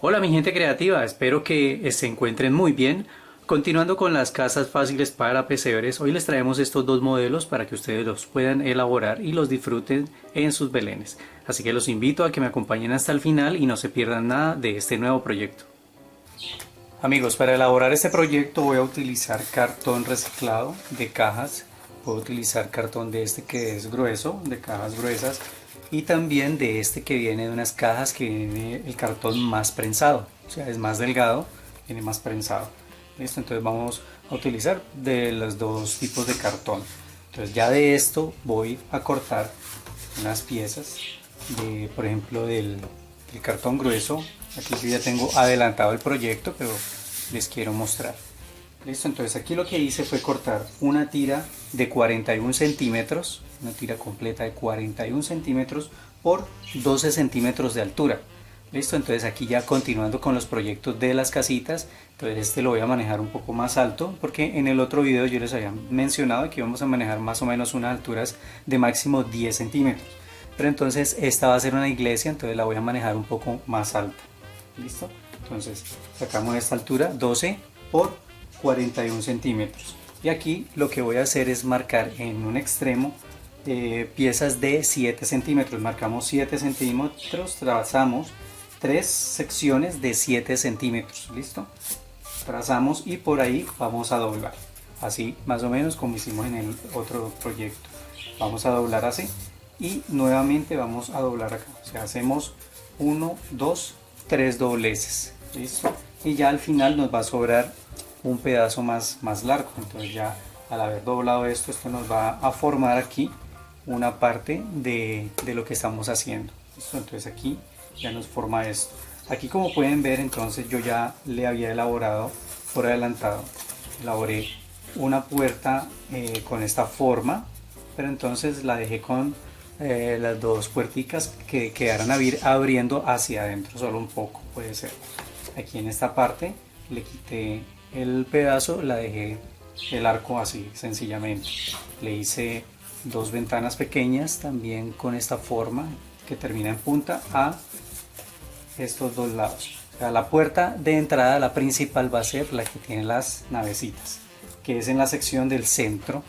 Hola mi gente creativa, espero que se encuentren muy bien. Continuando con las casas fáciles para pesebres, hoy les traemos estos dos modelos para que ustedes los puedan elaborar y los disfruten en sus belenes. Así que los invito a que me acompañen hasta el final y no se pierdan nada de este nuevo proyecto. Amigos, para elaborar este proyecto voy a utilizar cartón reciclado de cajas. Puedo utilizar cartón de este que es grueso, de cajas gruesas, y también de este que viene de unas cajas que viene el cartón más prensado, o sea, es más delgado, viene más prensado. Listo, entonces vamos a utilizar de los dos tipos de cartón. Entonces ya de esto voy a cortar unas piezas de, por ejemplo, del cartón grueso. Aquí yo ya tengo adelantado el proyecto, pero les quiero mostrar. Listo, entonces aquí lo que hice fue cortar una tira de 41 centímetros, una tira completa de 41 centímetros por 12 centímetros de altura. Listo, entonces aquí ya continuando con los proyectos de las casitas, entonces este lo voy a manejar un poco más alto, porque en el otro video yo les había mencionado que íbamos a manejar más o menos unas alturas de máximo 10 centímetros. Pero entonces esta va a ser una iglesia, entonces la voy a manejar un poco más alta. Listo, entonces sacamos esta altura 12 por 41 centímetros, y aquí lo que voy a hacer es marcar en un extremo piezas de 7 centímetros. Marcamos 7 centímetros, trazamos tres secciones de 7 centímetros. Listo, trazamos y por ahí vamos a doblar, así más o menos como hicimos en el otro proyecto. Vamos a doblar así y nuevamente vamos a doblar acá, o sea, hacemos 1, 2, 3 dobleces. Listo, y ya al final nos va a sobrar un pedazo más largo. Entonces ya al haber doblado esto nos va a formar aquí una parte de lo que estamos haciendo. ¿Listo? Entonces aquí ya nos forma esto. Aquí, como pueden ver, entonces yo ya le había elaborado por adelantado, elaboré una puerta con esta forma, pero entonces la dejé con las dos puerticas que quedaran abriendo hacia adentro, solo un poco puede ser. Aquí en esta parte le quité el pedazo, la dejé el arco así sencillamente. Le hice dos ventanas pequeñas también con esta forma que termina en punta a estos dos lados. O sea, la puerta de entrada, la principal, va a ser la que tiene las navecitas, que es en la sección del centro.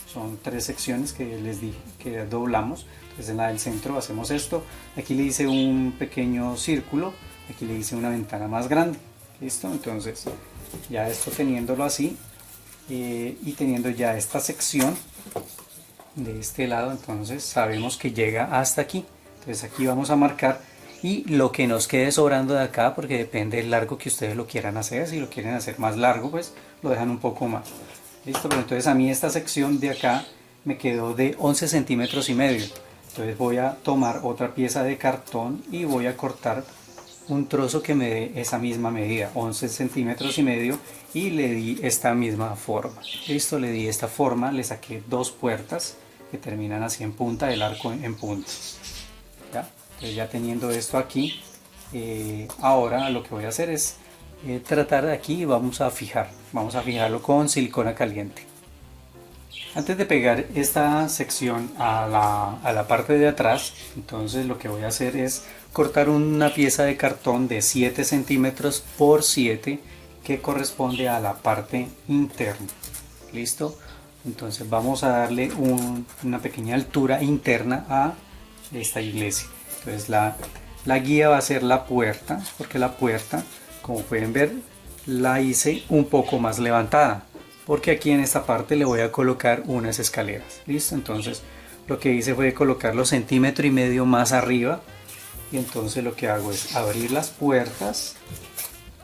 Son tres secciones que les dije que doblamos. Entonces en la del centro hacemos esto. Aquí le hice un pequeño círculo, aquí le hice una ventana más grande. Listo, entonces ya esto teniéndolo así y teniendo ya esta sección de este lado, entonces sabemos que llega hasta aquí. Entonces aquí vamos a marcar, y lo que nos quede sobrando de acá, porque depende del largo que ustedes lo quieran hacer. Si lo quieren hacer más largo, pues lo dejan un poco más. Listo, pero entonces a mí esta sección de acá me quedó de 11 centímetros y medio. Entonces voy a tomar otra pieza de cartón y voy a cortar un trozo que me dé esa misma medida, 11 centímetros y medio, y le di esta misma forma. Listo, le di esta forma, le saqué dos puertas que terminan así en punta, el arco en punta. ¿Ya? Entonces ya teniendo esto aquí, ahora lo que voy a hacer es tratar de aquí, vamos a fijarlo con silicona caliente. Antes de pegar esta sección a la parte de atrás, entonces lo que voy a hacer es cortar una pieza de cartón de 7 centímetros por 7 que corresponde a la parte interna. Listo, entonces vamos a darle una pequeña altura interna a esta iglesia. Entonces la guía va a ser la puerta, porque la puerta, como pueden ver, la hice un poco más levantada, porque aquí en esta parte le voy a colocar unas escaleras. Listo, entonces lo que hice fue colocarlo centímetro y medio más arriba, y entonces lo que hago es abrir las puertas,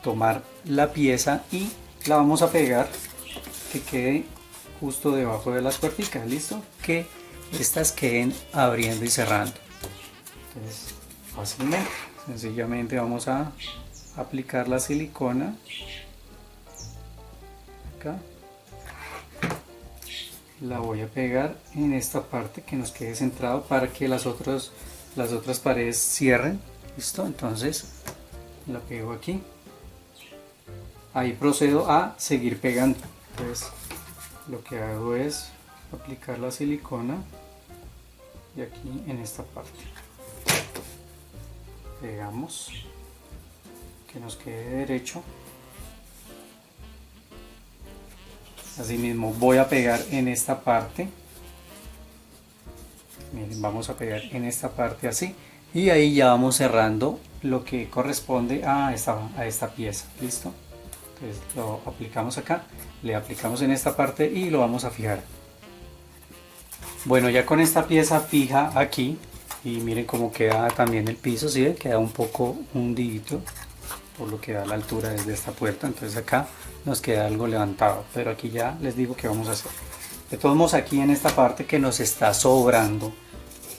tomar la pieza y la vamos a pegar que quede justo debajo de las puerticas. Listo, que estas queden abriendo y cerrando. Entonces fácilmente, sencillamente vamos a aplicar la silicona acá, la voy a pegar en esta parte que nos quede centrado para que las otras paredes cierren. Listo, entonces la pego aquí, ahí procedo a seguir pegando. Entonces lo que hago es aplicar la silicona y aquí en esta parte pegamos. Ok, que nos quede derecho. Asimismo voy a pegar en esta parte. Miren, vamos a pegar en esta parte así. Y ahí ya vamos cerrando lo que corresponde a esta pieza. ¿Listo? Entonces lo aplicamos acá, le aplicamos en esta parte y lo vamos a fijar. Bueno, ya con esta pieza fija aquí, y miren cómo queda también el piso, ¿sí? Queda un poco hundidito por lo que da la altura desde esta puerta. Entonces acá nos queda algo levantado, pero aquí ya les digo que vamos a hacer. De todos modos, aquí en esta parte que nos está sobrando,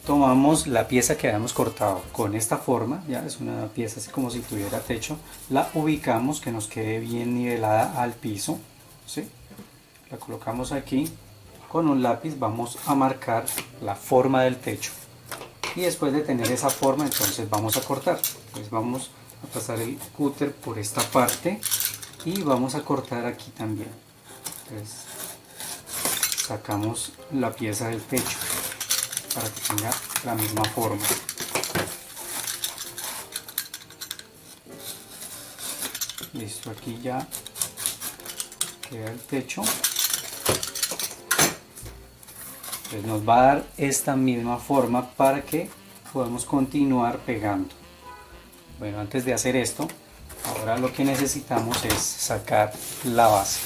tomamos la pieza que habíamos cortado con esta forma, ya es una pieza así como si tuviera techo, la ubicamos que nos quede bien nivelada al piso, ¿sí? La colocamos aquí, con un lápiz vamos a marcar la forma del techo y después de tener esa forma entonces vamos a cortar. Entonces vamos a pasar el cúter por esta parte y vamos a cortar aquí también. Entonces sacamos la pieza del techo para que tenga la misma forma. Listo, aquí ya queda el techo. Entonces nos va a dar esta misma forma para que podamos continuar pegando. Bueno, antes de hacer esto, ahora lo que necesitamos es sacar la base.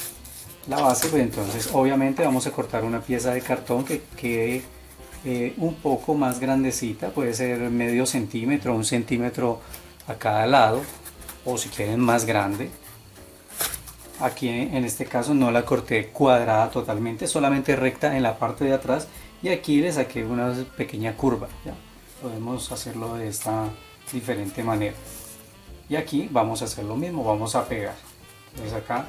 La base, pues entonces obviamente vamos a cortar una pieza de cartón que quede un poco más grandecita, puede ser medio centímetro, 1 centímetro a cada lado, o si quieren más grande. Aquí en este caso no la corté cuadrada totalmente, solamente recta en la parte de atrás, y aquí le saqué una pequeña curva. ¿Ya? Podemos hacerlo de esta diferente manera. Y aquí vamos a hacer lo mismo, vamos a pegar. Entonces acá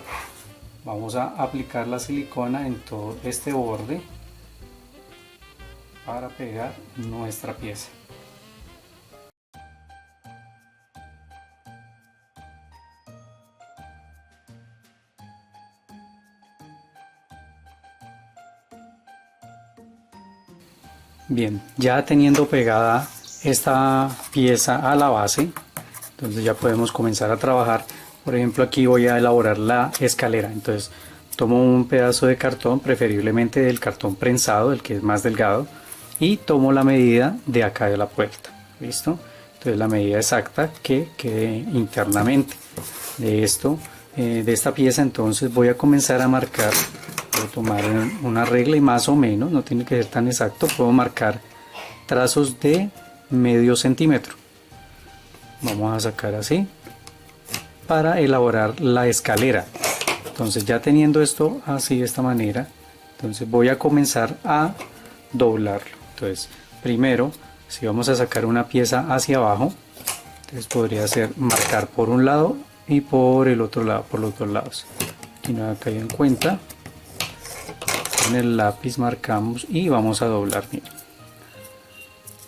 vamos a aplicar la silicona en todo este borde para pegar nuestra pieza. Bien, ya teniendo pegada esta pieza a la base, entonces ya podemos comenzar a trabajar. Por ejemplo, aquí voy a elaborar la escalera. Entonces tomo un pedazo de cartón, preferiblemente del cartón prensado, el que es más delgado, y tomo la medida de acá de la puerta. ¿Listo? Entonces la medida exacta que quede internamente de esto, de esta pieza. Entonces voy a comenzar a marcar. Puedo tomar una regla y más o menos, no tiene que ser tan exacto, puedo marcar trazos de medio centímetro. Vamos a sacar así para elaborar la escalera. Entonces ya teniendo esto así de esta manera, entonces voy a comenzar a doblarlo. Entonces primero, si vamos a sacar una pieza hacia abajo, entonces podría ser marcar por un lado y por el otro lado, por los dos lados. Aquí no ha caído en cuenta. Con el lápiz marcamos y vamos a doblar. Miren.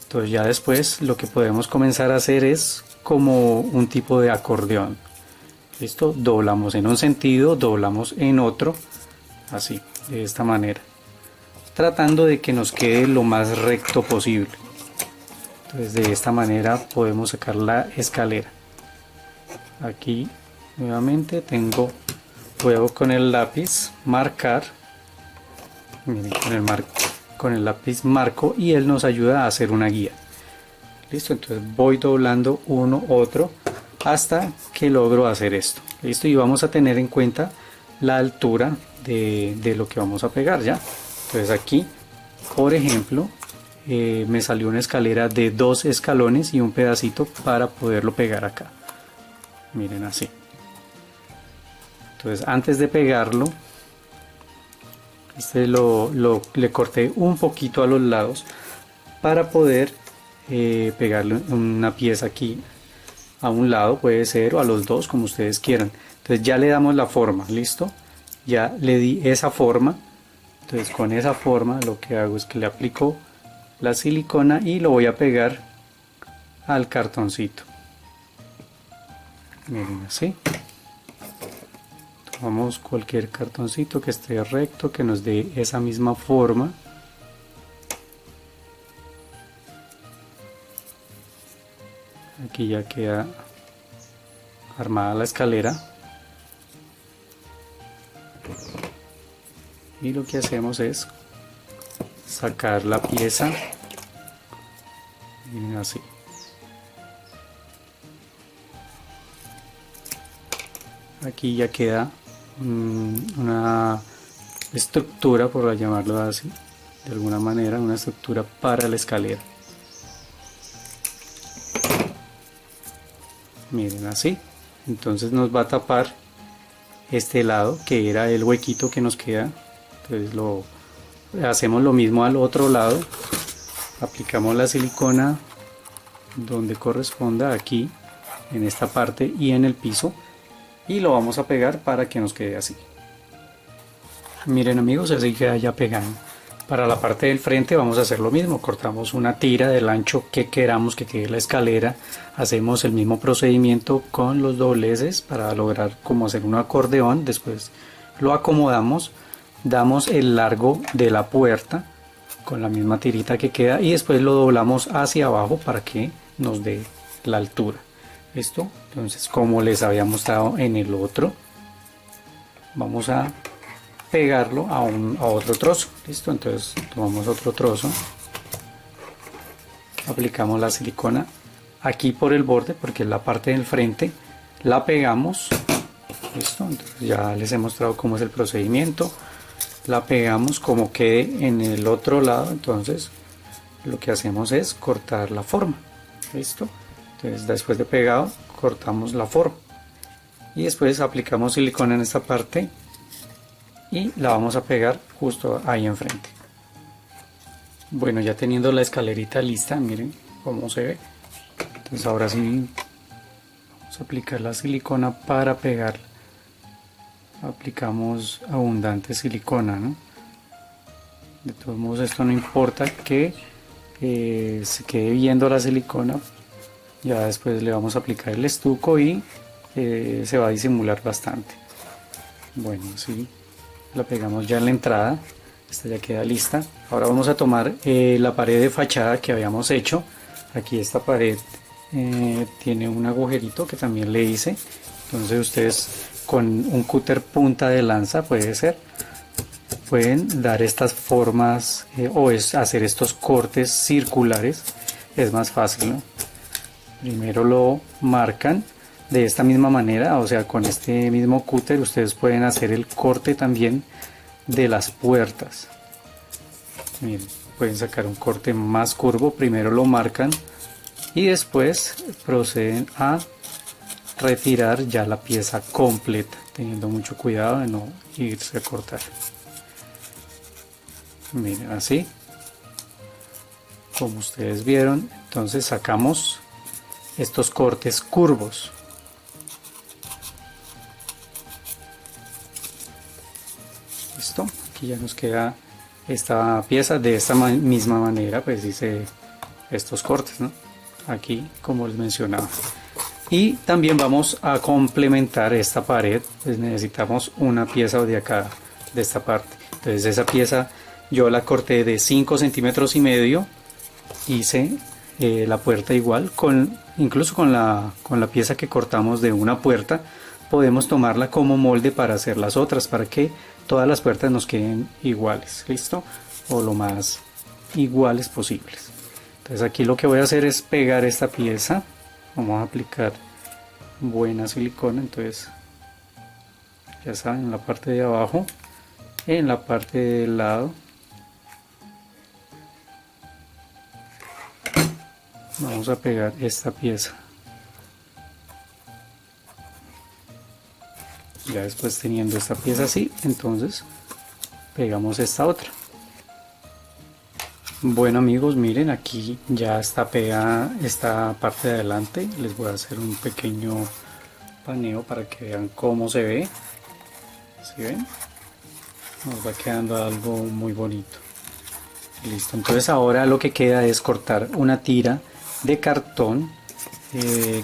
Entonces ya después lo que podemos comenzar a hacer es como un tipo de acordeón. Listo, doblamos en un sentido, doblamos en otro, así, de esta manera, tratando de que nos quede lo más recto posible. Entonces de esta manera podemos sacar la escalera. Aquí nuevamente puedo con el lápiz marcar. Miren, con el lápiz marco y él nos ayuda a hacer una guía. Listo, entonces voy doblando uno, otro, hasta que logro hacer esto. Listo, y vamos a tener en cuenta la altura de lo que vamos a pegar ya. Entonces aquí, por ejemplo, me salió una escalera de 2 escalones y un pedacito para poderlo pegar acá. Miren así. Entonces antes de pegarlo, le corté un poquito a los lados para poder pegarle una pieza aquí a un lado, puede ser, o a los dos, como ustedes quieran. Entonces ya le damos la forma, listo, ya le di esa forma. Entonces con esa forma lo que hago es que le aplico la silicona y lo voy a pegar al cartoncito. Miren así. Tomamos cualquier cartoncito que esté recto, que nos dé esa misma forma. Aquí ya queda armada la escalera. Y lo que hacemos es sacar la pieza, miren, así. Aquí ya queda una estructura, por llamarlo así, de alguna manera, una estructura para la escalera. Miren, así. Entonces nos va a tapar este lado, que era el huequito que nos queda. Entonces hacemos lo mismo al otro lado. Aplicamos la silicona donde corresponda, aquí en esta parte y en el piso, y lo vamos a pegar para que nos quede así. Miren amigos, así queda ya pegado. Para la parte del frente vamos a hacer lo mismo, cortamos una tira del ancho que queramos que quede la escalera, hacemos el mismo procedimiento con los dobleces para lograr como hacer un acordeón, después lo acomodamos, damos el largo de la puerta con la misma tirita que queda y después lo doblamos hacia abajo para que nos dé la altura. Esto, entonces, como les había mostrado en el otro, vamos a pegarlo a otro trozo. Listo, entonces tomamos otro trozo, aplicamos la silicona aquí por el borde porque es la parte del frente, la pegamos. Listo, entonces ya les he mostrado cómo es el procedimiento. La pegamos como quede en el otro lado, entonces lo que hacemos es cortar la forma. Listo, entonces después de pegado cortamos la forma y después aplicamos silicona en esta parte y la vamos a pegar justo ahí enfrente. Bueno, ya teniendo la escalerita lista, miren cómo se ve. Entonces ahora sí vamos a aplicar la silicona para pegarla. Aplicamos abundante silicona, ¿no? De todos modos, esto no importa que se quede viendo la silicona. Ya después le vamos a aplicar el estuco y se va a disimular bastante. Bueno, sí, la pegamos ya en la entrada. Esta ya queda lista. Ahora vamos a tomar la pared de fachada que habíamos hecho. Aquí esta pared tiene un agujerito que también le hice. Entonces ustedes con un cúter punta de lanza pueden dar estas formas hacer estos cortes circulares. Es más fácil, ¿no? Primero lo marcan de esta misma manera, o sea, con este mismo cúter ustedes pueden hacer el corte también de las puertas. Miren, pueden sacar un corte más curvo, primero lo marcan y después proceden a retirar ya la pieza completa, teniendo mucho cuidado de no irse a cortar. Miren, así como ustedes vieron, entonces sacamos estos cortes curvos. Listo, aquí ya nos queda esta pieza de esta misma manera, pues hice estos cortes, ¿no? Aquí como les mencionaba. Y también vamos a complementar esta pared, pues necesitamos una pieza de acá, de esta parte. Entonces esa pieza yo la corté de 5 centímetros y medio, hice la puerta igual, incluso con la pieza que cortamos de una puerta, podemos tomarla como molde para hacer las otras, para que todas las puertas nos queden iguales, listo, o lo más iguales posibles. Entonces aquí lo que voy a hacer es pegar esta pieza. Vamos a aplicar buena silicona, entonces ya saben, en la parte de abajo, en la parte del lado, vamos a pegar esta pieza. Ya después, teniendo esta pieza así, entonces pegamos esta otra. Bueno amigos, miren, aquí ya está pegada esta parte de adelante. Les voy a hacer un pequeño paneo para que vean cómo se ve. ¿Sí ven? Nos va quedando algo muy bonito. Listo, entonces ahora lo que queda es cortar una tira de cartón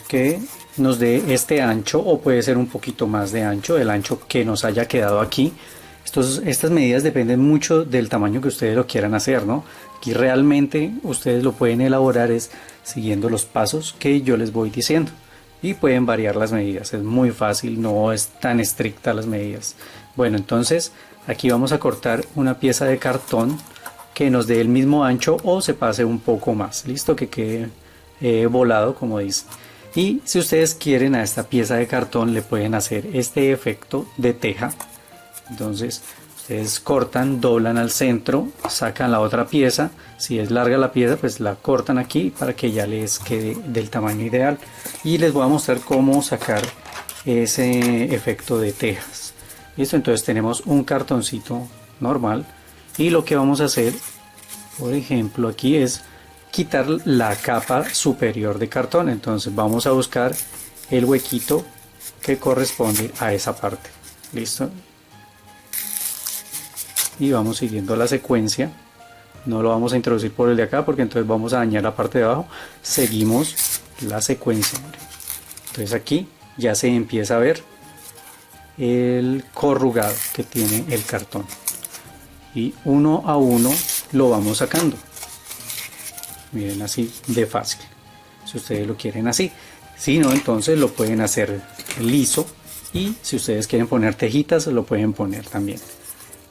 que nos dé este ancho, o puede ser un poquito más de ancho, el ancho que nos haya quedado aquí. Estas medidas dependen mucho del tamaño que ustedes lo quieran hacer, ¿no? Aquí realmente ustedes lo pueden elaborar es siguiendo los pasos que yo les voy diciendo. y pueden variar las medidas, es muy fácil, no es tan estricta las medidas. Bueno, entonces aquí vamos a cortar una pieza de cartón que nos dé el mismo ancho o se pase un poco más, listo, que quede volado como dice. Y si ustedes quieren, a esta pieza de cartón le pueden hacer este efecto de teja. Entonces ustedes cortan, doblan al centro, sacan la otra pieza. Si es larga la pieza, pues la cortan aquí para que ya les quede del tamaño ideal. Y les voy a mostrar cómo sacar ese efecto de tejas. Listo, entonces tenemos un cartoncito normal y lo que vamos a hacer, por ejemplo, aquí es quitar la capa superior de cartón. Entonces vamos a buscar el huequito que corresponde a esa parte. Listo, y vamos siguiendo la secuencia, no lo vamos a introducir por el de acá porque entonces vamos a dañar la parte de abajo. Seguimos la secuencia, entonces aquí ya se empieza a ver el corrugado que tiene el cartón y uno a uno lo vamos sacando. Miren, así de fácil, si ustedes lo quieren así. Si no, entonces lo pueden hacer liso, y si ustedes quieren poner tejitas lo pueden poner también.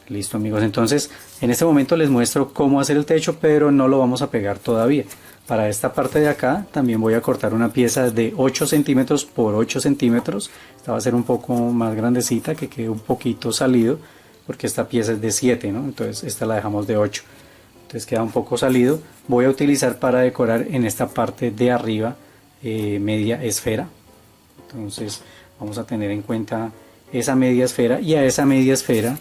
Listo amigos, entonces en este momento les muestro cómo hacer el techo, pero no lo vamos a pegar todavía. Para esta parte de acá también voy a cortar una pieza de 8 centímetros por 8 centímetros. Esta va a ser un poco más grandecita, que quede un poquito salido, porque esta pieza es de 7, ¿no? Entonces esta la dejamos de 8. Entonces queda un poco salido. Voy a utilizar para decorar en esta parte de arriba media esfera. Entonces vamos a tener en cuenta esa media esfera, y a esa media esfera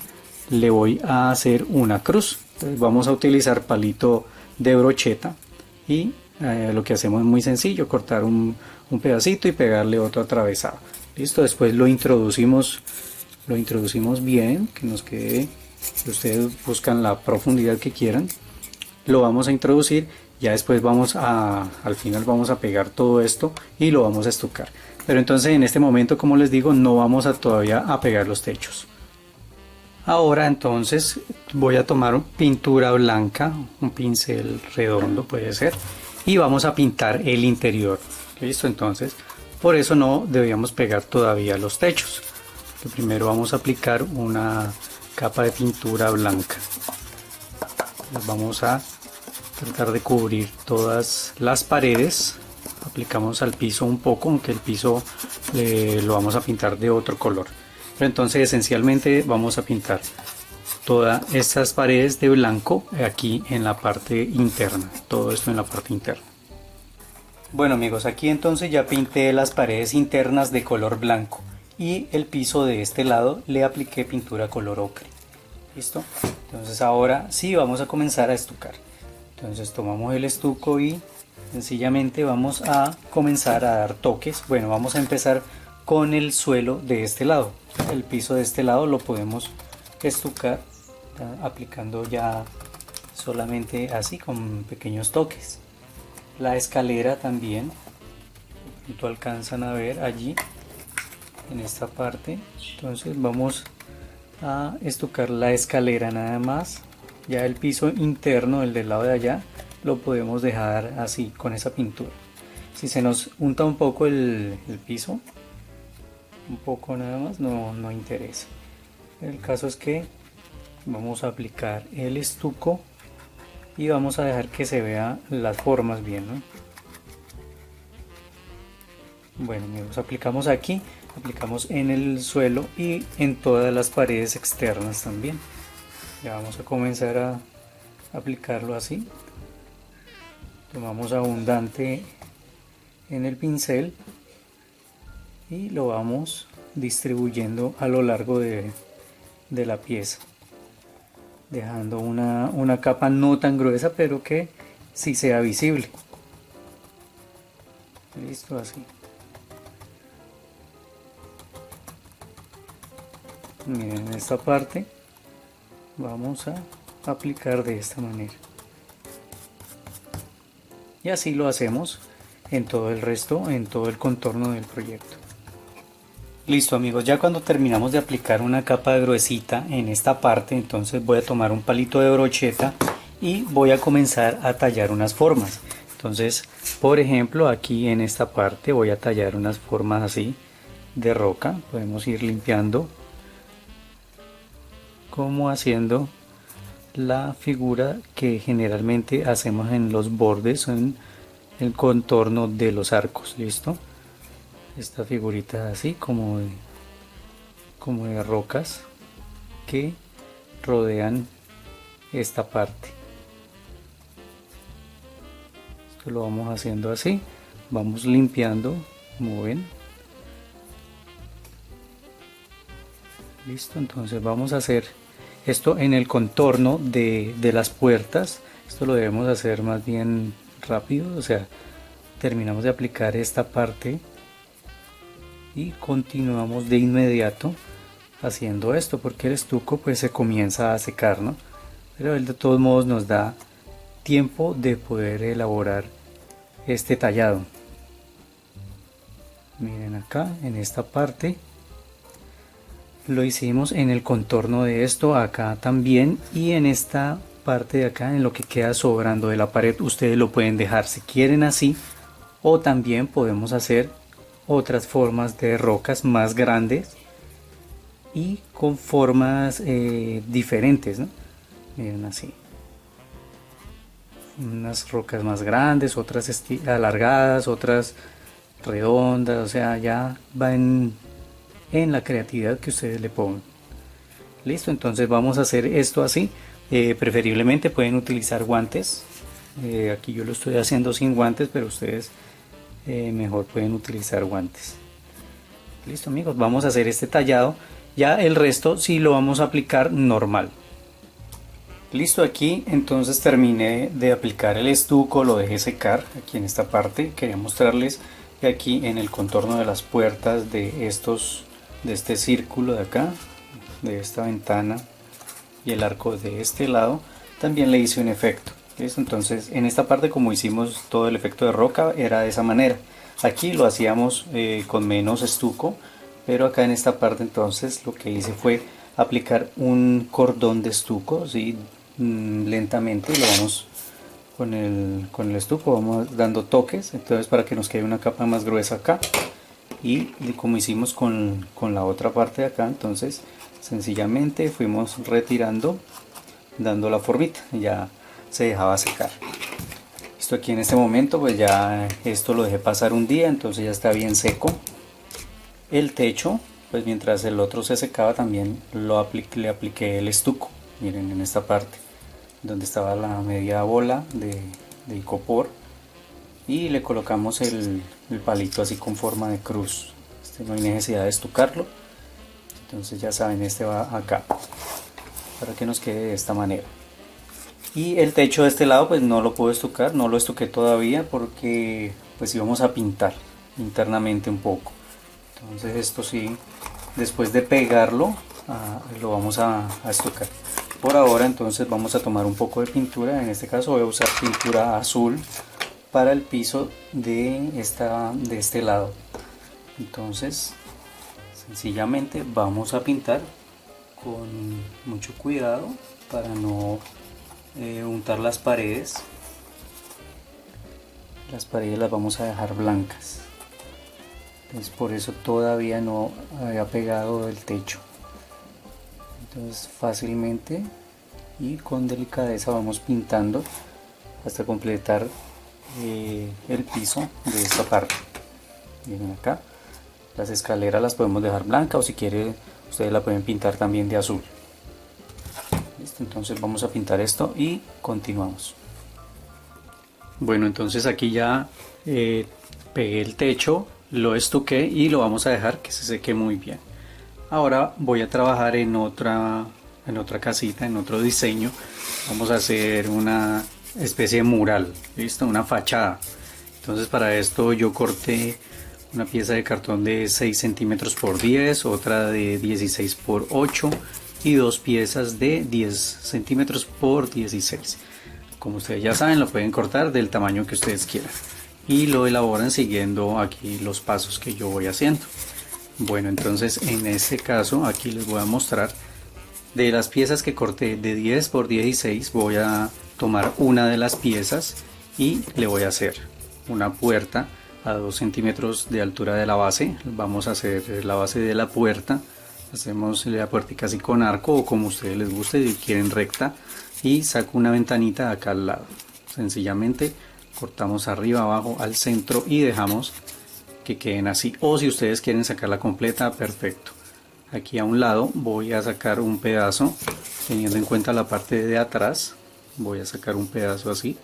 le voy a hacer una cruz. Entonces vamos a utilizar palito de brocheta y lo que hacemos es muy sencillo: cortar un pedacito y pegarle otro atravesado. Listo, después lo introducimos bien, que nos quede, que ustedes buscan la profundidad que quieran. Lo vamos a introducir, ya después al final vamos a pegar todo esto y lo vamos a estucar. Pero entonces en este momento, como les digo, no vamos todavía a pegar los techos. Ahora entonces voy a tomar pintura blanca, un pincel redondo puede ser, y vamos a pintar el interior. Listo, entonces por eso no debíamos pegar todavía los techos. Primero vamos a aplicar una capa de pintura blanca. Vamos a tratar de cubrir todas las paredes. Aplicamos al piso un poco, aunque el piso lo vamos a pintar de otro color. Pero entonces esencialmente vamos a pintar todas estas paredes de blanco aquí en la parte interna. Todo esto en la parte interna. Bueno amigos, aquí entonces ya pinté las paredes internas de color blanco, y el piso de este lado le apliqué pintura color ocre. ¿Listo? Entonces ahora sí vamos a comenzar a estucar. Entonces tomamos el estuco y sencillamente vamos a comenzar a dar toques. Bueno, vamos a empezar con el suelo de este lado. El piso de este lado lo podemos estucar aplicando ya solamente así, con pequeños toques. La escalera también, lo alcanzan a ver allí en esta parte. Entonces vamos a estucar la escalera nada más. Ya el piso interno, el del lado de allá, lo podemos dejar así con esa pintura. Si se nos unta un poco el piso, un poco nada más, no interesa. El caso es que vamos a aplicar el estuco y vamos a dejar que se vean las formas bien, ¿no? Bueno amigos, aplicamos aquí, aplicamos en el suelo y en todas las paredes externas también. Ya vamos a comenzar a aplicarlo así. Tomamos abundante en el pincel y lo vamos distribuyendo a lo largo de la pieza, dejando una capa no tan gruesa, pero que sí sea visible. Listo, así. Miren, en esta parte vamos a aplicar de esta manera, y así lo hacemos en todo el resto, en todo el contorno del proyecto. Listo amigos, ya cuando terminamos de aplicar una capa gruesita en esta parte, entonces voy a tomar un palito de brocheta y voy a comenzar a tallar unas formas. Entonces, por ejemplo, aquí en esta parte voy a tallar unas formas así de roca. Podemos ir limpiando como haciendo la figura que generalmente hacemos en los bordes o en el contorno de los arcos. Listo, esta figurita así como de rocas que rodean esta parte. Esto lo vamos haciendo así, vamos limpiando, como ven. Listo, entonces vamos a hacer esto en el contorno de las puertas. Esto lo debemos hacer más bien rápido, o sea, terminamos de aplicar esta parte y continuamos de inmediato haciendo esto, porque el estuco pues se comienza a secar, ¿no? Pero él de todos modos nos da tiempo de poder elaborar este tallado. Miren acá en esta parte lo hicimos en el contorno de esto, acá también, y en esta parte de acá, en lo que queda sobrando de la pared, ustedes lo pueden dejar si quieren así, o también podemos hacer otras formas de rocas más grandes y con formas diferentes, ¿no? Miren así, unas rocas más grandes, otras alargadas, otras redondas, o sea, ya va en la creatividad que ustedes le pongan. Listo, entonces vamos a hacer esto así. Preferiblemente pueden utilizar guantes. Aquí yo lo estoy haciendo sin guantes, pero ustedes mejor pueden utilizar guantes. Listo, amigos, vamos a hacer este tallado. Ya el resto sí lo vamos a aplicar normal. Listo, aquí entonces terminé de aplicar el estuco, lo dejé secar aquí en esta parte. Quería mostrarles que aquí en el contorno de las puertas de este círculo de acá, de esta ventana y el arco de este lado, también le hice un efecto. ¿Listo? Entonces en esta parte, como hicimos todo el efecto de roca, era de esa manera. Aquí lo hacíamos con menos estuco, pero acá en esta parte entonces lo que hice fue aplicar un cordón de estuco, ¿sí? Lentamente lo vamos con el estuco, vamos dando toques, entonces para que nos quede una capa más gruesa acá. Y como hicimos con la otra parte de acá, entonces sencillamente fuimos retirando, dando la formita, ya se dejaba secar. Esto aquí en este momento pues ya esto lo dejé pasar un día, entonces ya está bien seco. El techo, pues mientras el otro se secaba también le apliqué el estuco. Miren en esta parte donde estaba la media bola de icopor, y le colocamos el palito así con forma de cruz. No hay necesidad de estucarlo, entonces ya saben, este va acá para que nos quede de esta manera. Y el techo de este lado pues no lo puedo estucar, no lo estuqué todavía porque pues íbamos a pintar internamente un poco. Entonces esto sí, después de pegarlo lo vamos a estucar. Por ahora entonces vamos a tomar un poco de pintura, en este caso voy a usar pintura azul para el piso de este lado. Entonces sencillamente vamos a pintar con mucho cuidado para no untar las paredes. Las paredes las vamos a dejar blancas, entonces por eso todavía no había pegado el techo. Entonces fácilmente y con delicadeza vamos pintando hasta completar el piso de esta parte. Miren acá, las escaleras las podemos dejar blancas, o si quiere ustedes la pueden pintar también de azul. ¿Listo? Entonces vamos a pintar esto y continuamos. Bueno, entonces aquí ya pegué el techo, lo estuqué y lo vamos a dejar que se seque muy bien. Ahora voy a trabajar en otra casita, en otro diseño. Vamos a hacer una especie de mural, ¿listo? Una fachada. Entonces para esto yo corté una pieza de cartón de 6 centímetros por 10, otra de 16 por 8 y dos piezas de 10 centímetros por 16. Como ustedes ya saben, lo pueden cortar del tamaño que ustedes quieran y lo elaboran siguiendo aquí los pasos que yo voy haciendo. Bueno, entonces en este caso aquí les voy a mostrar de las piezas que corté de 10 por 16. Voy a tomar una de las piezas y le voy a hacer una puerta a 2 centímetros de altura de la base. Vamos a hacer la base de la puerta, hacemos la puerta así con arco o como a ustedes les guste, si quieren recta, y saco una ventanita acá al lado. Sencillamente cortamos arriba, abajo, al centro y dejamos que queden así, o si ustedes quieren sacarla completa, perfecto. Aquí a un lado voy a sacar un pedazo, teniendo en cuenta la parte de atrás, voy a sacar un pedazo así,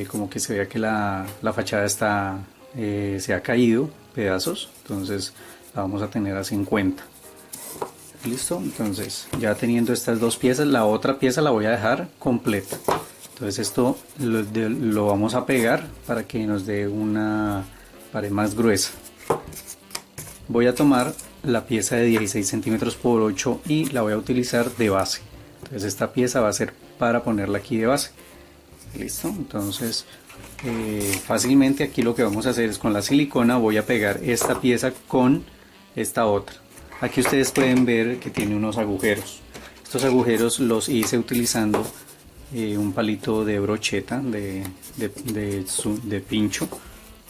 como que se vea que la fachada está, se ha caído pedazos, entonces la vamos a tener así en cuenta. Listo, entonces ya teniendo estas dos piezas, la otra pieza la voy a dejar completa. Entonces esto lo vamos a pegar para que nos dé una pared más gruesa. Voy a tomar la pieza de 16 centímetros por 8 y la voy a utilizar de base. Entonces esta pieza va a ser para ponerla aquí de base. Listo, entonces fácilmente aquí lo que vamos a hacer es con la silicona voy a pegar esta pieza con esta otra. Aquí ustedes pueden ver que tiene unos agujeros. Estos agujeros los hice utilizando un palito de brocheta, de pincho,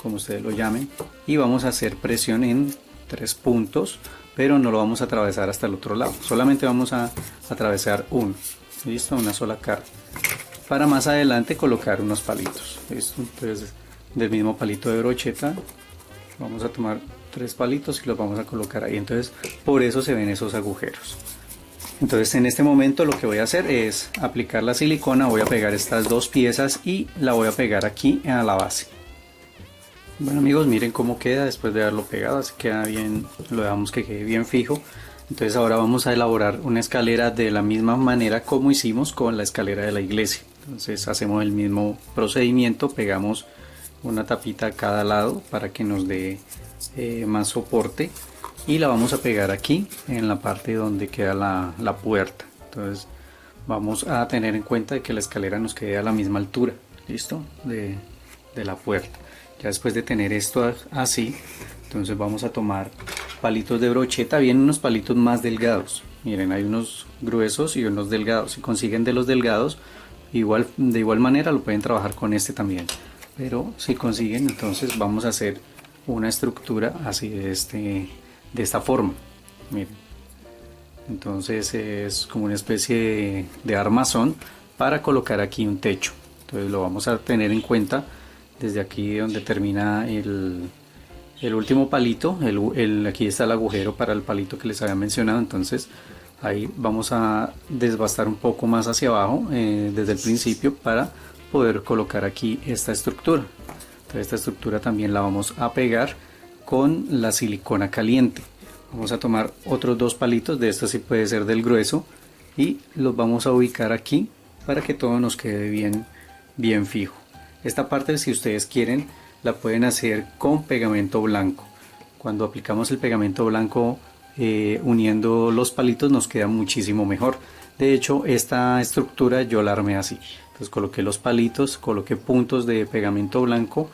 como ustedes lo llamen, y vamos a hacer presión en 3 puntos, pero no lo vamos a atravesar hasta el otro lado, solamente vamos a atravesar uno. Listo, una sola cara, para más adelante colocar unos palitos. Listo, entonces del mismo palito de brocheta vamos a tomar 3 palitos y los vamos a colocar ahí. Entonces por eso se ven esos agujeros. Entonces en este momento lo que voy a hacer es aplicar la silicona, voy a pegar estas dos piezas y la voy a pegar aquí a la base. Bueno amigos, miren cómo queda después de haberlo pegado, así queda bien, lo dejamos que quede bien fijo. Entonces ahora vamos a elaborar una escalera de la misma manera como hicimos con la escalera de la iglesia. Entonces hacemos el mismo procedimiento, pegamos una tapita a cada lado para que nos dé más soporte. Y la vamos a pegar aquí en la parte donde queda la puerta. Entonces vamos a tener en cuenta de que la escalera nos quede a la misma altura, listo, de la puerta. Ya después de tener esto así, entonces vamos a tomar palitos de brocheta, vienen unos palitos más delgados. Miren, hay unos gruesos y unos delgados. Si consiguen de los delgados, de igual manera lo pueden trabajar con este también. Pero si consiguen, entonces vamos a hacer una estructura así de esta forma. Miren, entonces es como una especie de armazón para colocar aquí un techo. Entonces lo vamos a tener en cuenta desde aquí donde termina el último palito. Aquí está el agujero para el palito que les había mencionado. Entonces ahí vamos a desbastar un poco más hacia abajo desde el principio para poder colocar aquí esta estructura. Entonces esta estructura también la vamos a pegar con la silicona caliente. Vamos a tomar otros dos palitos, de estos sí puede ser del grueso, y los vamos a ubicar aquí para que todo nos quede bien fijo. Esta parte, si ustedes quieren, la pueden hacer con pegamento blanco. Cuando aplicamos el pegamento blanco uniendo los palitos nos queda muchísimo mejor. De hecho, esta estructura yo la armé así. Entonces coloqué los palitos, coloqué puntos de pegamento blanco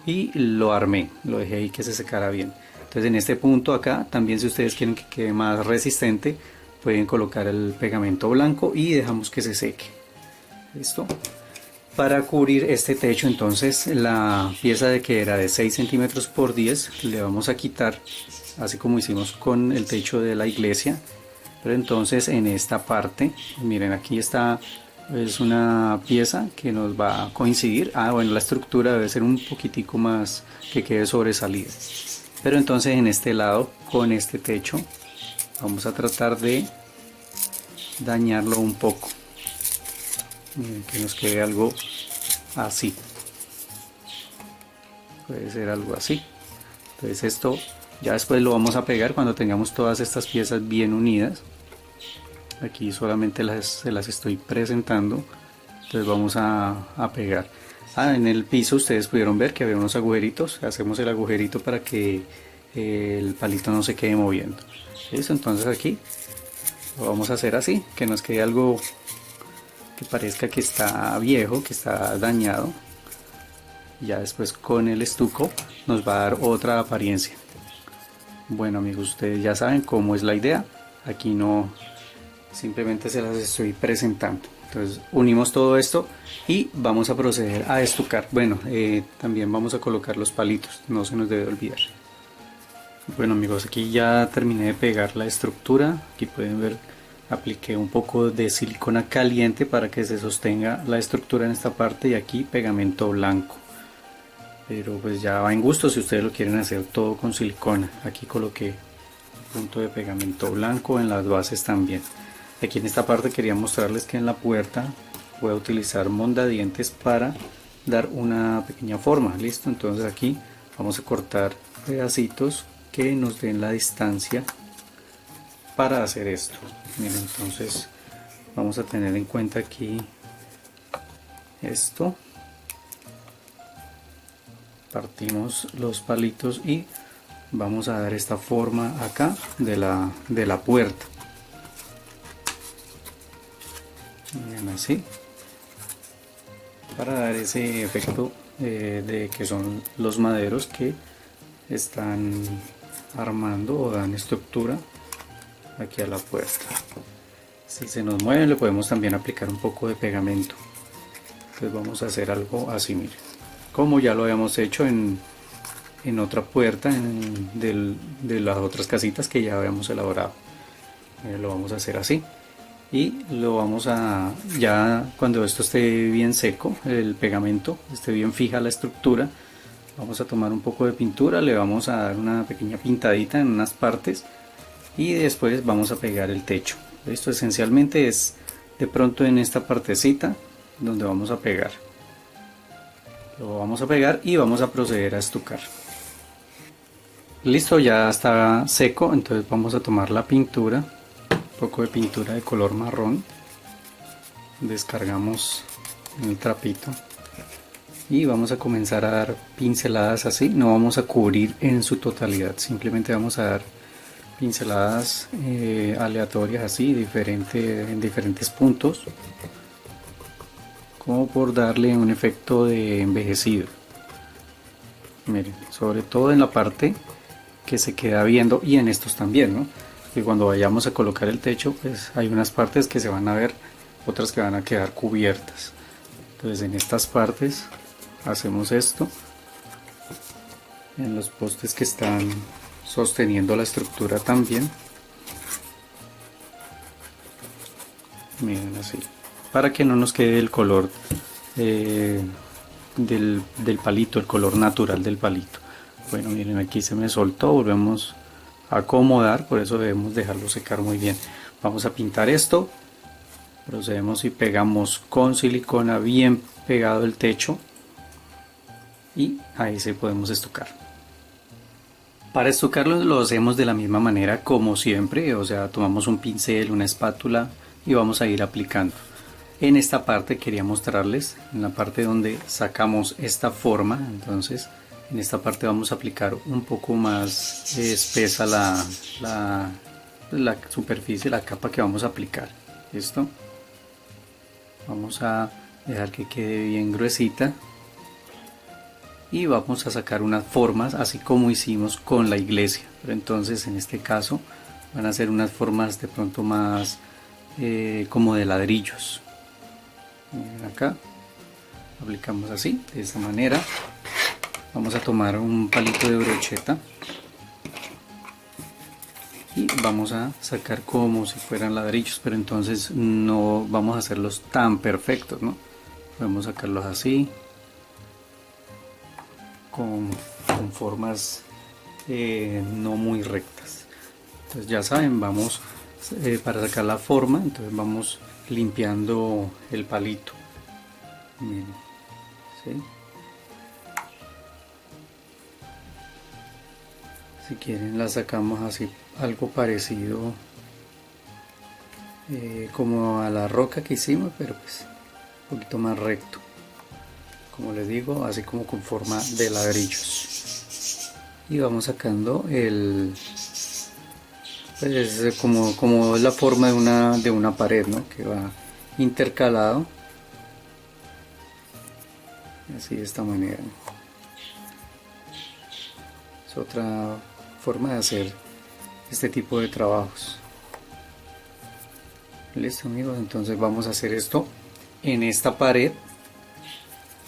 y lo armé, lo dejé ahí que se secara bien. Entonces en este punto acá también, si ustedes quieren que quede más resistente, pueden colocar el pegamento blanco y dejamos que se seque. Listo. Para cubrir este techo, entonces la pieza que era de 6 centímetros por 10 le vamos a quitar, así como hicimos con el techo de la iglesia. Pero entonces en esta parte, miren, aquí está, es una pieza que nos va a coincidir. Bueno, la estructura debe ser un poquitico más que quede sobresalida. Pero entonces en este lado, con este techo, vamos a tratar de dañarlo un poco. Miren, que nos quede algo así. Puede ser algo así. Entonces esto ya después lo vamos a pegar cuando tengamos todas estas piezas bien unidas. Aquí solamente se las estoy presentando. Entonces vamos a pegar. En el piso ustedes pudieron ver que había unos agujeritos. Hacemos el agujerito para que el palito no se quede moviendo. ¿Listo? Entonces aquí lo vamos a hacer así, que nos quede algo que parezca que está viejo, que está dañado. Ya después con el estuco nos va a dar otra apariencia. Bueno amigos, ustedes ya saben cómo es la idea. Aquí no simplemente se las estoy presentando. Entonces unimos todo esto y vamos a proceder a estucar. Bueno, también vamos a colocar los palitos, no se nos debe olvidar. Bueno amigos, aquí ya terminé de pegar la estructura. Aquí pueden ver, apliqué un poco de silicona caliente para que se sostenga la estructura en esta parte, y aquí pegamento blanco. Pero pues ya va en gusto si ustedes lo quieren hacer todo con silicona. Aquí coloqué un punto de pegamento blanco en las bases también. Aquí en esta parte quería mostrarles que en la puerta voy a utilizar mondadientes para dar una pequeña forma. Listo, entonces aquí vamos a cortar pedacitos que nos den la distancia para hacer esto. Miren, entonces vamos a tener en cuenta aquí esto. Partimos los palitos y vamos a dar esta forma acá de la puerta. Miren, así, para dar ese efecto de que son los maderos que están armando o dan estructura aquí a la puerta. Si se nos mueve le podemos también aplicar un poco de pegamento. Entonces vamos a hacer algo así, miren, como ya lo habíamos hecho en otra puerta de las otras casitas que ya habíamos elaborado. Lo vamos a hacer así y lo vamos a, ya cuando esto esté bien seco, el pegamento esté bien fija la estructura, vamos a tomar un poco de pintura, le vamos a dar una pequeña pintadita en unas partes y después vamos a pegar el techo. Esto esencialmente es de pronto en esta partecita donde vamos a pegar. Lo vamos a pegar y vamos a proceder a estucar. Listo, ya está seco, entonces vamos a tomar la pintura, un poco de pintura de color marrón, descargamos el trapito y vamos a comenzar a dar pinceladas así. No vamos a cubrir en su totalidad, simplemente vamos a dar pinceladas aleatorias así, en diferentes puntos, como por darle un efecto de envejecido. Miren, sobre todo en la parte que se queda viendo y en estos también, ¿no? Y cuando vayamos a colocar el techo, pues hay unas partes que se van a ver, otras que van a quedar cubiertas. Entonces en estas partes hacemos esto, en los postes que están sosteniendo la estructura también. Miren, así, para que no nos quede el color del palito, el color natural del palito. Bueno, miren, aquí se me soltó, volvemos a acomodar, por eso debemos dejarlo secar muy bien. Vamos a pintar esto, procedemos y pegamos con silicona bien pegado el techo y ahí se podemos estucar. Para estucarlo lo hacemos de la misma manera como siempre, o sea, tomamos un pincel, una espátula y vamos a ir aplicando. En esta parte quería mostrarles, en la parte donde sacamos esta forma, entonces en esta parte vamos a aplicar un poco más espesa la superficie, la capa que vamos a aplicar. ¿Listo? Vamos a dejar que quede bien gruesita y vamos a sacar unas formas así como hicimos con la iglesia, pero entonces en este caso van a ser unas formas de pronto más como de ladrillos. Miren, acá aplicamos así, de esta manera. Vamos a tomar un palito de brocheta y vamos a sacar como si fueran ladrillos, pero entonces no vamos a hacerlos tan perfectos, ¿no? Podemos sacarlos así con formas no muy rectas. Entonces ya saben, vamos para sacar la forma, entonces vamos limpiando el palito. Miren, ¿sí? Si quieren la sacamos así, algo parecido como a la roca que hicimos, pero pues un poquito más recto, como les digo, así como con forma de ladrillos. Y vamos sacando el, pues como es la forma de una pared, ¿no? Que va intercalado así, de esta manera. Es otra forma de hacer este tipo de trabajos. Listo amigos, entonces vamos a hacer esto en esta pared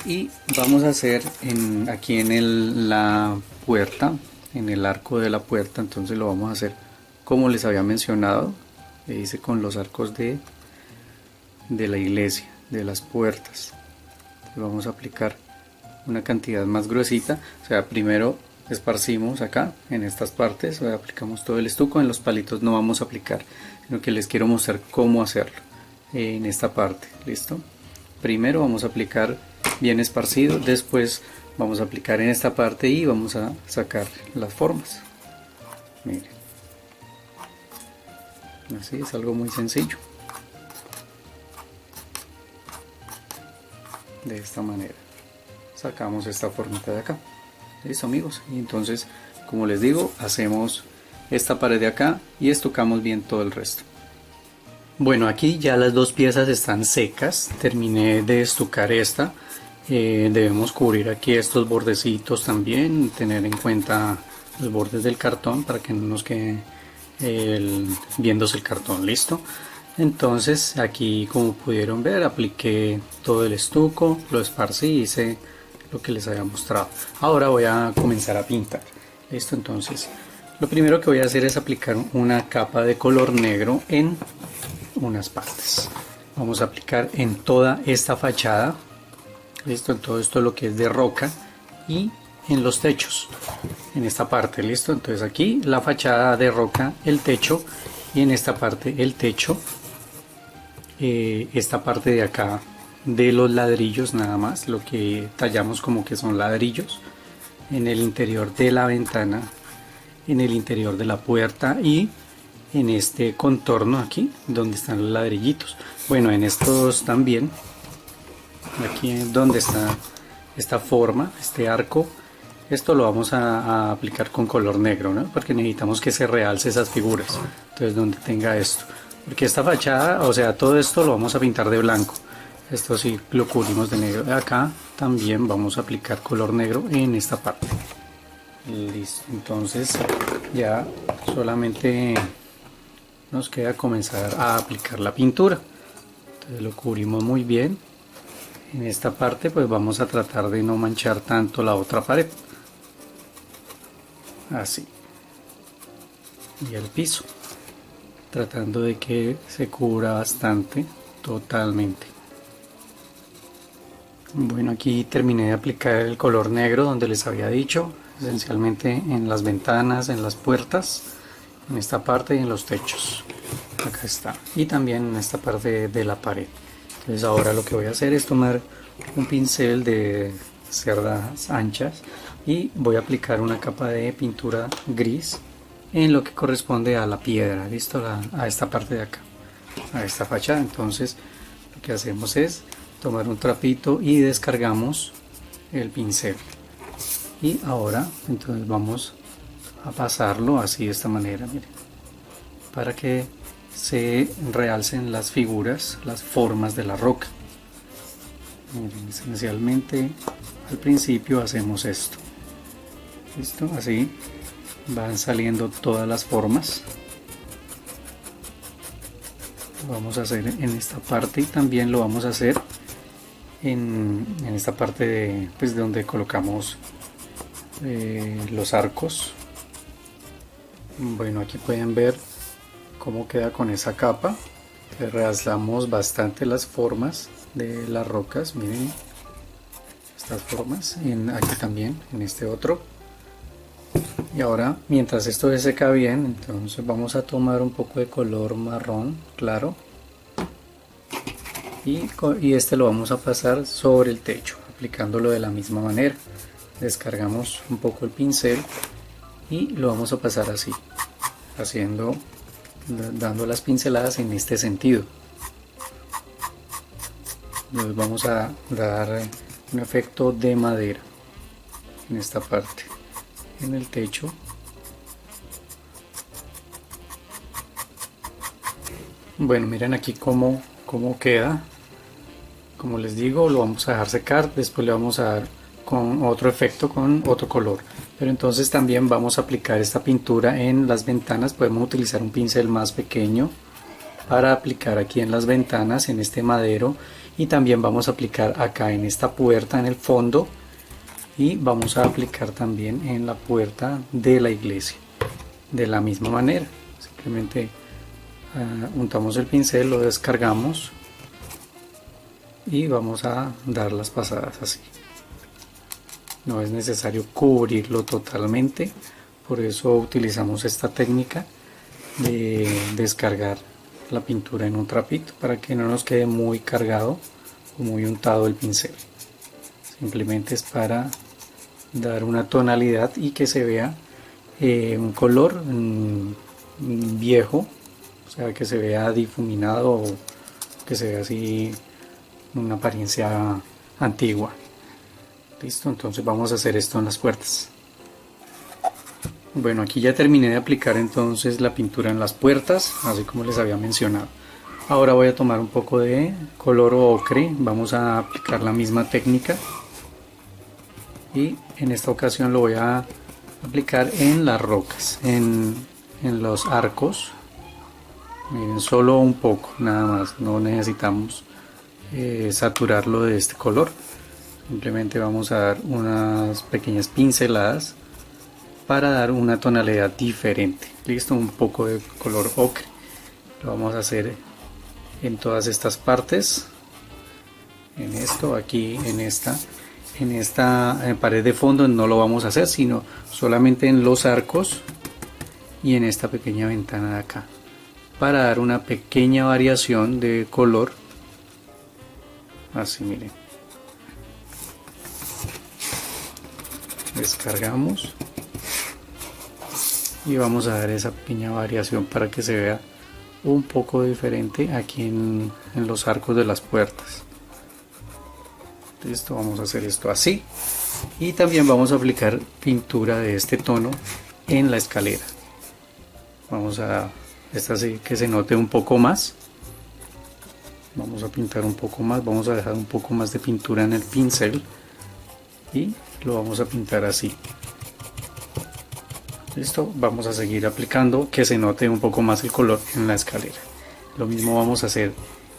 y vamos a hacer aquí en la puerta, en el arco de la puerta. Entonces lo vamos a hacer como les había mencionado, hice con los arcos de la iglesia, de las puertas. Entonces vamos a aplicar una cantidad más gruesita, o sea, primero esparcimos acá en estas partes, aplicamos todo el estuco. En los palitos no vamos a aplicar, sino que les quiero mostrar cómo hacerlo en esta parte. Listo, primero vamos a aplicar bien esparcido, después vamos a aplicar en esta parte y vamos a sacar las formas. Miren, así es, algo muy sencillo, de esta manera sacamos esta formita de acá. Listo amigos, y entonces como les digo, hacemos esta pared de acá y estucamos bien todo el resto. Bueno, aquí ya las dos piezas están secas, terminé de estucar esta. Debemos cubrir aquí estos bordecitos también, tener en cuenta los bordes del cartón para que no nos quede viéndose el cartón. Listo, entonces aquí como pudieron ver apliqué todo el estuco, lo esparcí, hice lo que les había mostrado. Ahora voy a comenzar a pintar. Listo, entonces lo primero que voy a hacer es aplicar una capa de color negro en unas partes. Vamos a aplicar en toda esta fachada. Listo, en todo esto lo que es de roca y en los techos, en esta parte. Listo, entonces aquí la fachada de roca, el techo, y en esta parte el techo, esta parte de acá de los ladrillos, nada más lo que tallamos como que son ladrillos, en el interior de la ventana, en el interior de la puerta y en este contorno aquí donde están los ladrillitos. Bueno, en estos también, aquí donde está esta forma, este arco, esto lo vamos a aplicar con color negro, ¿no? Porque necesitamos que se realce esas figuras. Entonces donde tenga esto, porque esta fachada, o sea, todo esto lo vamos a pintar de blanco. Esto sí lo cubrimos de negro. Acá también vamos a aplicar color negro en esta parte. Listo, entonces ya solamente nos queda comenzar a aplicar la pintura. Entonces lo cubrimos muy bien. En esta parte pues vamos a tratar de no manchar tanto la otra pared. Así. Y el piso, tratando de que se cubra bastante, totalmente. Bueno, aquí terminé de aplicar el color negro donde les había dicho, esencialmente en las ventanas, en las puertas, en esta parte y en los techos. Acá está, y también en esta parte de la pared. Entonces ahora lo que voy a hacer es tomar un pincel de cerdas anchas y voy a aplicar una capa de pintura gris en lo que corresponde a la piedra. Listo, a esta parte de acá, a esta fachada. Entonces lo que hacemos es tomar un trapito y descargamos el pincel, y ahora entonces vamos a pasarlo así de esta manera, miren, para que se realcen las figuras, las formas de la roca. Miren, esencialmente al principio hacemos esto. Listo, así van saliendo todas las formas. Lo vamos a hacer en esta parte y también lo vamos a hacer en esta parte de, pues, de donde colocamos los arcos. Bueno, aquí pueden ver cómo queda con esa capa. Realzamos bastante las formas de las rocas, miren estas formas, aquí también en este otro. Y ahora, mientras esto se seca bien, entonces vamos a tomar un poco de color marrón claro y este lo vamos a pasar sobre el techo, aplicándolo de la misma manera. Descargamos un poco el pincel y lo vamos a pasar así, dando las pinceladas en este sentido. Entonces vamos a dar un efecto de madera en esta parte, en el techo. Bueno, miren aquí cómo queda. Como les digo, lo vamos a dejar secar, después le vamos a dar con otro efecto, con otro color. Pero entonces también vamos a aplicar esta pintura en las ventanas. Podemos utilizar un pincel más pequeño para aplicar aquí en las ventanas, en este madero, y también vamos a aplicar acá en esta puerta en el fondo, y vamos a aplicar también en la puerta de la iglesia de la misma manera. Simplemente untamos el pincel, lo descargamos y vamos a dar las pasadas así. No es necesario cubrirlo totalmente, por eso utilizamos esta técnica de descargar la pintura en un trapito para que no nos quede muy cargado o muy untado el pincel. Simplemente es para dar una tonalidad y que se vea un color viejo, o sea, que se vea difuminado o que se vea así una apariencia antigua. Listo, entonces vamos a hacer esto en las puertas. Bueno, aquí ya terminé de aplicar entonces la pintura en las puertas, así como les había mencionado. Ahora voy a tomar un poco de color ocre, vamos a aplicar la misma técnica y en esta ocasión lo voy a aplicar en las rocas, en los arcos. Miren, solo un poco, nada más, no necesitamos saturarlo de este color. Simplemente vamos a dar unas pequeñas pinceladas para dar una tonalidad diferente. Listo, un poco de color ocre. Lo vamos a hacer en todas estas partes. En esto, aquí, en esta pared de fondo no lo vamos a hacer, sino solamente en los arcos y en esta pequeña ventana de acá, para dar una pequeña variación de color. Así, miren. Descargamos y vamos a dar esa pequeña variación para que se vea un poco diferente aquí en los arcos de las puertas. Listo, vamos a hacer esto así y también vamos a aplicar pintura de este tono en la escalera. Vamos a esta sí que se note un poco más. Vamos a pintar un poco más, vamos a dejar un poco más de pintura en el pincel y lo vamos a pintar así. Listo, vamos a seguir aplicando que se note un poco más el color en la escalera. Lo mismo vamos a hacer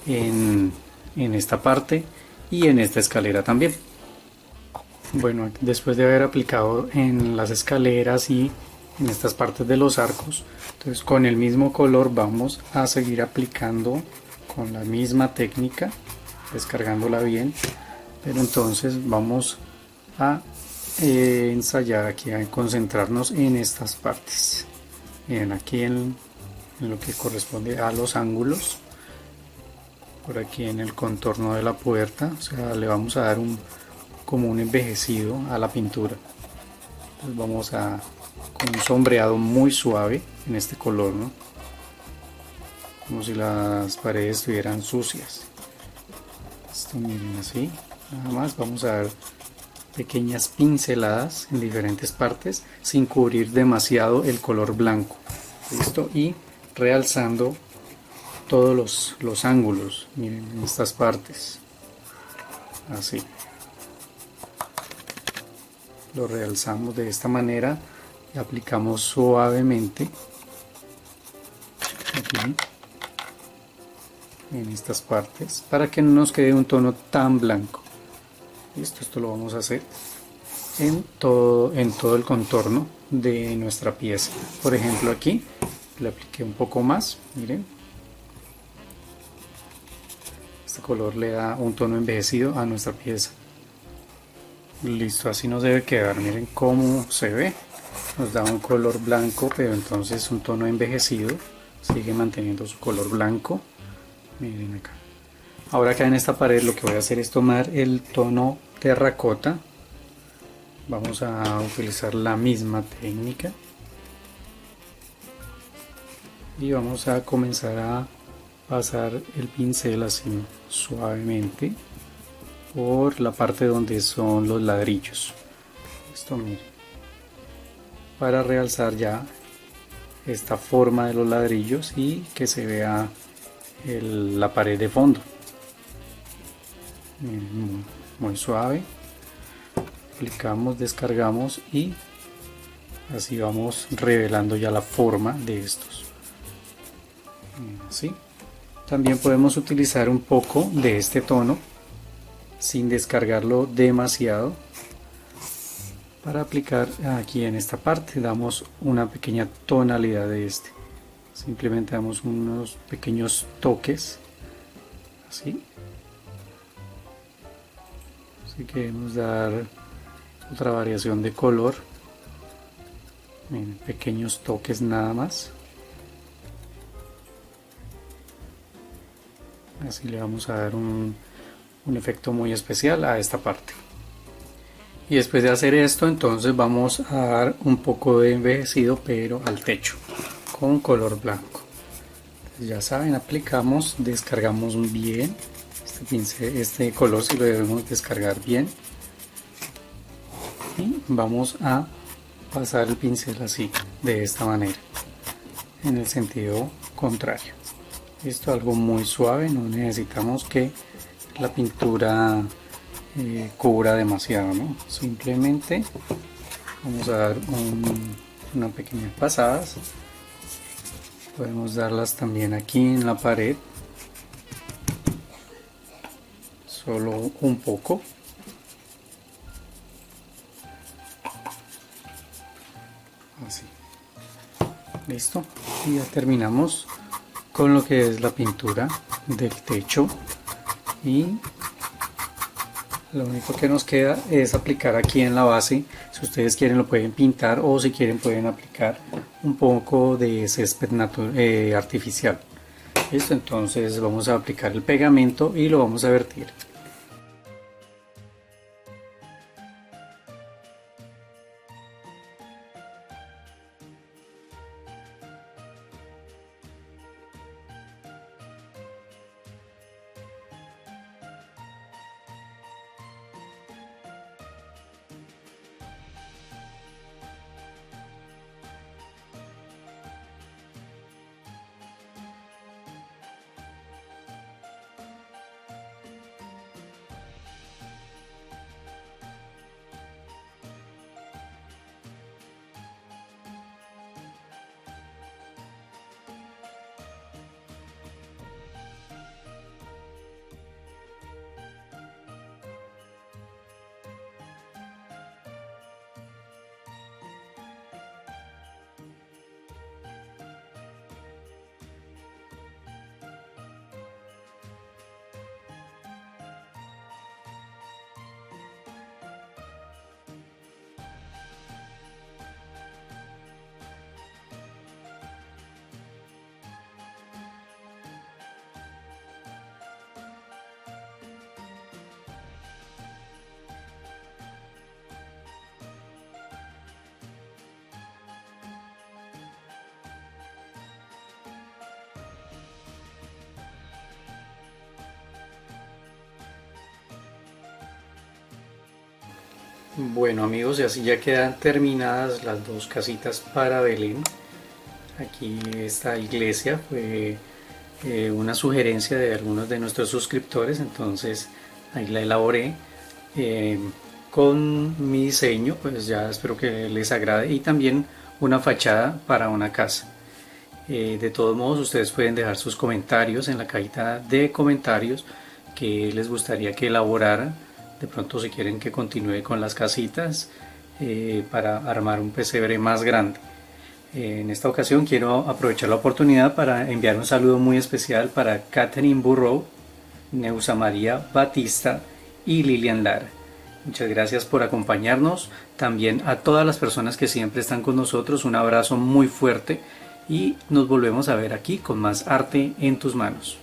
en esta parte y en esta escalera también. Bueno, después de haber aplicado en las escaleras y en estas partes de los arcos, entonces con el mismo color vamos a seguir aplicando con la misma técnica, descargándola bien, pero entonces vamos a ensayar aquí, a concentrarnos en estas partes. Miren, aquí en lo que corresponde a los ángulos, por aquí en el contorno de la puerta, o sea, le vamos a dar como un envejecido a la pintura. Entonces vamos con un sombreado muy suave en este color, ¿no? Como si las paredes estuvieran sucias. Esto, miren, así, nada más vamos a dar pequeñas pinceladas en diferentes partes sin cubrir demasiado el color blanco. Listo, y realzando todos los ángulos, miren, en estas partes, así lo realzamos de esta manera y aplicamos suavemente aquí en estas partes para que no nos quede un tono tan blanco. Listo, esto lo vamos a hacer en todo el contorno de nuestra pieza. Por ejemplo, aquí le apliqué un poco más, miren. Este color le da un tono envejecido a nuestra pieza. Listo, así nos debe quedar. Miren cómo se ve. Nos da un color blanco, pero entonces un tono envejecido. Sigue manteniendo su color blanco. Miren acá. Ahora acá en esta pared lo que voy a hacer es tomar el tono terracota. Vamos a utilizar la misma técnica. Y vamos a comenzar a pasar el pincel así suavemente por la parte donde son los ladrillos. Esto, miren, para realzar ya esta forma de los ladrillos y que se vea la pared de fondo. Miren, muy suave. Aplicamos, descargamos y así vamos revelando ya la forma de estos. Así. También podemos utilizar un poco de este tono sin descargarlo demasiado para aplicar aquí en esta parte. Damos una pequeña tonalidad de este, simplemente damos unos pequeños toques así. Si queremos dar otra variación de color, en pequeños toques nada más, así le vamos a dar un efecto muy especial a esta parte. Y después de hacer esto, entonces vamos a dar un poco de envejecido pero al techo con color blanco. Entonces, ya saben, aplicamos, descargamos bien este pincel, este color si lo debemos descargar bien, y vamos a pasar el pincel así, de esta manera, en el sentido contrario. Esto algo muy suave, no necesitamos que la pintura cubra demasiado, ¿no? Simplemente vamos a dar una pequeña pasadas. Podemos darlas también aquí en la pared, solo un poco. Así, listo, y ya terminamos con lo que es la pintura del techo, y lo único que nos queda es aplicar aquí en la base. Si ustedes quieren lo pueden pintar, o si quieren pueden aplicar un poco de césped artificial. Listo, entonces vamos a aplicar el pegamento y lo vamos a vertir. Bueno amigos, y así ya quedan terminadas las dos casitas para Belén. Aquí esta iglesia fue una sugerencia de algunos de nuestros suscriptores, entonces ahí la elaboré con mi diseño, pues ya espero que les agrade, y también una fachada para una casa. De todos modos, ustedes pueden dejar sus comentarios en la cajita de comentarios que les gustaría que elaborara. De pronto si quieren que continúe con las casitas para armar un pesebre más grande. En esta ocasión quiero aprovechar la oportunidad para enviar un saludo muy especial para Catherine Burrow, Neusa María Batista y Lilian Lara. Muchas gracias por acompañarnos. También a todas las personas que siempre están con nosotros, un abrazo muy fuerte, y nos volvemos a ver aquí con más arte en tus manos.